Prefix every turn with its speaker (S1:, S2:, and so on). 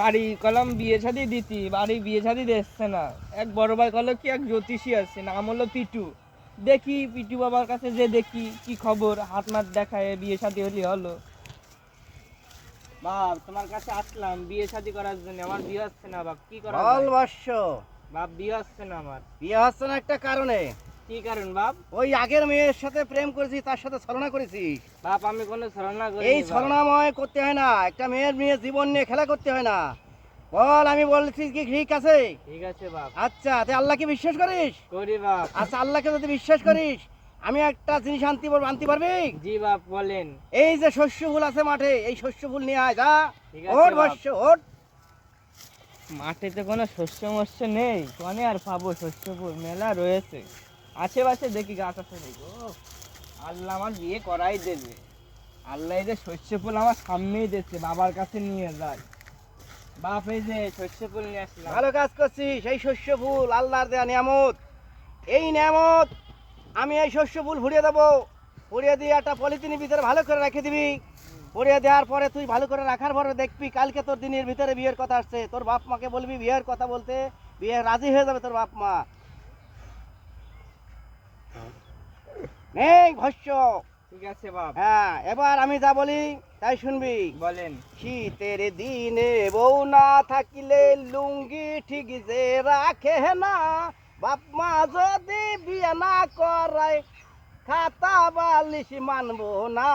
S1: বাড়ি কলম বিয়ে শাদি দিতি, বাড়ি বিয়ে শাদি দিচ্ছে না। এক বড় ভাই কল কি এক জ্যোতিষী আছে, নাম হলো পিটু। দেখি পিটু বাবার কাছে যে দেখি কি খবর, হাত মাত দেখায় বিয়ে শাদি হলি হলো। বাপ তোমার কাছে আসলাম বিয়ে শাদি করার জন্য, আমার বিয়ে হচ্ছে না বাপ, কি করা
S2: বল
S1: যায়?
S2: বর্ষ।
S1: বাপ বিয়ে হচ্ছে না আমার।
S2: বিয়ে হচ্ছে না একটা কারণে।
S1: কি কারণ বাপ?
S2: ওই আগের মেয়ের সাথে প্রেম করেছিস, তার সাথে ছলনা করেছিস।
S1: বাপ আমি কোনো ছলনা
S2: এই
S1: করিনি বাপ।
S2: ছলনাময় করতে হয় না, একটা মেয়ের জীবন নিয়ে খেলা করতে হয় না। বল, আমি বলছি কি ঠিক আছে?
S1: ঠিক আছে বাপ।
S2: আচ্ছা, তুই আল্লাহকে বিশ্বাস করিস?
S1: করি বাপ।
S2: আচ্ছা, আল্লাহকে যদি বিশ্বাস করিস, আমি একটা জিনিস আনতে পারবি?
S1: জি বাপ বলেন।
S2: এই যে শস্য ফুল আছে মাঠে, এই শস্য ফুল নিয়ে আয়, যা।
S1: ঠিক আছে
S2: ওঠ
S1: বাপ।
S2: বর্ষ, ওঠ।
S1: মাঠে তো কোনো শস্য মস্য নেই, কোনে আর পাবো শস্য ফুল? মেলা রয়েছে আশেপাশে, দেখি গাছ আছে দেখি। ও আল্লাহ আমার বিয়ে করাই দেবে। আল্লাহ এই যে শস্য ফুল আমার সামনেই দিচ্ছে, বাবার কাছে নিয়ে যায়। বাপ এই যে শস্য ফুল নিয়ে আসলাম।
S2: ভালো কাজ করছিস। এই শস্য ফুল আল্লাহর দেয়া নিয়ামত। এই নিয়ামত আমি এই শস্য ফুল ভরিয়ে দেবো। ভরিয়ে দিয়ে একটা পলিথিনের ভিতরে ভালো করে রেখে দিবি। ভরিয়ে দেওয়ার পরে তুই ভালো করে রাখার পরে দেখবি কালকে তোর দিনের ভিতরে বিয়ের কথা আসছে। তোর বাপ মাকে বলবি বিয়ের কথা বলতে, বিয়ে রাজি হয়ে যাবে তোর বাপ মা। নেই ভস্য।
S1: ঠিক আছে বাপ।
S2: হ্যাঁ, এবার আমি যা বলি তাই শুনবি।
S1: বলেন।
S2: শীতের দিনে বউ না থাকিলে লুঙ্গি ঠিক যে রাখে না। বাপ মা যদি বিয়ে না করায় খাতা বালিশ মানবো না।